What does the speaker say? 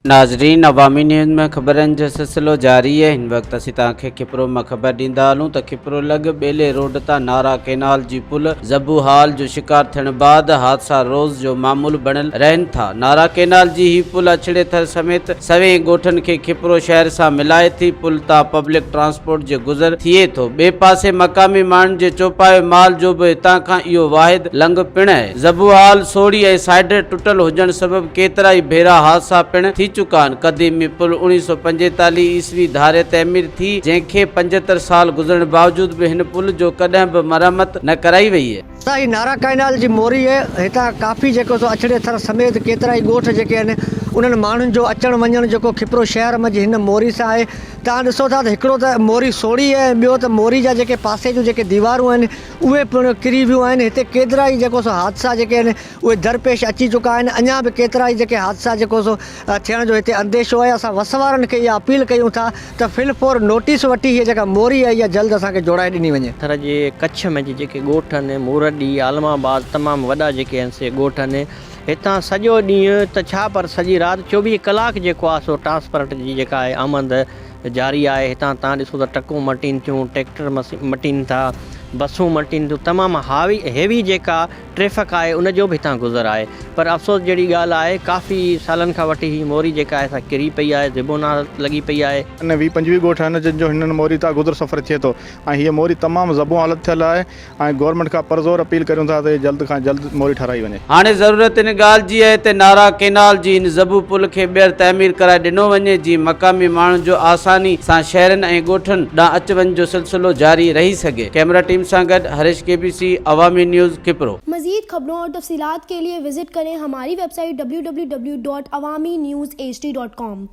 नाज़रीन, अवामी न्यूज़ में ख़बरनि जो सिलसिलो जारी है। हिन वक्त असीं तव्हांखे खिपरो में ख़बर ॾींदा हलूं त खिपरो लॻ बेले रोड तां नारा केनाल जी पुल ज़बू हाल जो शिकार थियण बाद हादसा रोज़ जो मामूल बणियल रहनि था। नारा केनाल जी ही पुल अछड़े थर समेत सवें ॻोठनि खे खिपरो शहर सां मिलाए थी। पुल तां पब्लिक ट्रांसपोर्ट जो गुज़र थिए थो। ॿिए पासे मक़ामी माण्हुनि जे चौपाए माल जो बि हितां खां इहो वाहिद लंघ पिण आहे। ज़बू हाल सोड़ी ऐं साइड टुटल हुजण सबबि केतिरा ई भेरा हादसा पिण थी चुका आहिनि। क़दीमी पुल 1945 ईस्वी धारे तइमीर थी, जंहिंखे 75 साल गुज़रण बावजूद भी हिन पुल जो कॾहिं बि मरम्मत न कराई वई है। ही नारा कैनाल जी मोरी है, हितां काफ़ी जेको सो अछड़े थर समेत केतिरा ई ॻोठ जेके आहिनि उन्हनि माण्हुनि जो अचणु वञणु जेको खिपरो शहर में हिन मोरी सां आहे। तव्हां ॾिसो था त हिकिड़ो त मोरी सोड़ी आहे, ॿियो त मोरी जा जेके पासे जूं जेके दीवारूं आहिनि उहे पिणु किरी वियूं आहिनि। हिते केतिरा ई जेको सो हादसा जेके आहिनि उहे दरपेश अची चुका आहिनि। अञा बि केतिरा ई जेके हादसा जेको सो थियण जो हिते अंदेशो आहे। असां वसवारनि खे इहा अपील कयूं था त फिलफोर नोटिस वठी हीअ जेका मोरी आहे इहा जल्द असांखे जोड़ाए ॾिनी वञे। थर जे कच्छ में जेके ॻोठ आहिनि, मूरडी, आलमाबाद, तमामु वॾा जेके आहिनि से ॻोठ आहिनि। हितां सॼो ॾींहुं त छा पर सॼी राति 24 कलाक जेको आहे सो ट्रांसपोर्ट जी जेका आहे आमद जारी आहे। हितां तव्हां ॾिसो त ट्रकूं मटीनि थियूं, ट्रैक्टर मटीनि था, बसूं मटीनि थियूं। तमामु हेवी जेका ट्रैफ़िक आहे उनजो बि हितां गुज़र आहे। पर अफ़सोस जहिड़ी ॻाल्हि आहे, काफ़ी सालनि खां वठी ही मोरी जेका आहे किरी पई आहे, ज़िबोना लॻी पई आहे। इन 20-25 ॻोठ आहिनि जिन जो हिननि मोरी तां गुज़र सफ़र थिए थो ऐं हीअ मोरी तमामु ज़बो हालत थियल आहे ऐं गवर्नमेंट खां परज़ोर अपील करूं था त जल्द खां जल्द मोरी ठाराई वञे। हाणे ज़रूरत इन ॻाल्हि जी आहे त नारा केनाल जी हिन ज़बू पुल खे ॿीहर तइमीर कराए ॾिनो वञे, जीअं मक़ामी माण्हुनि जो आसानी सां शहरनि ऐं ॻोठनि ॾांहुं अच वञ जो सिलसिलो जारी रही सघे। कैमरा टीम सां गॾु हरीश, KBC, अवामी न्यूज़, खिपरो। मज़ीद खबरों और तफसीलात के लिए विजिट करें हमारी वेबसाइट www.awamiNewsHD.com।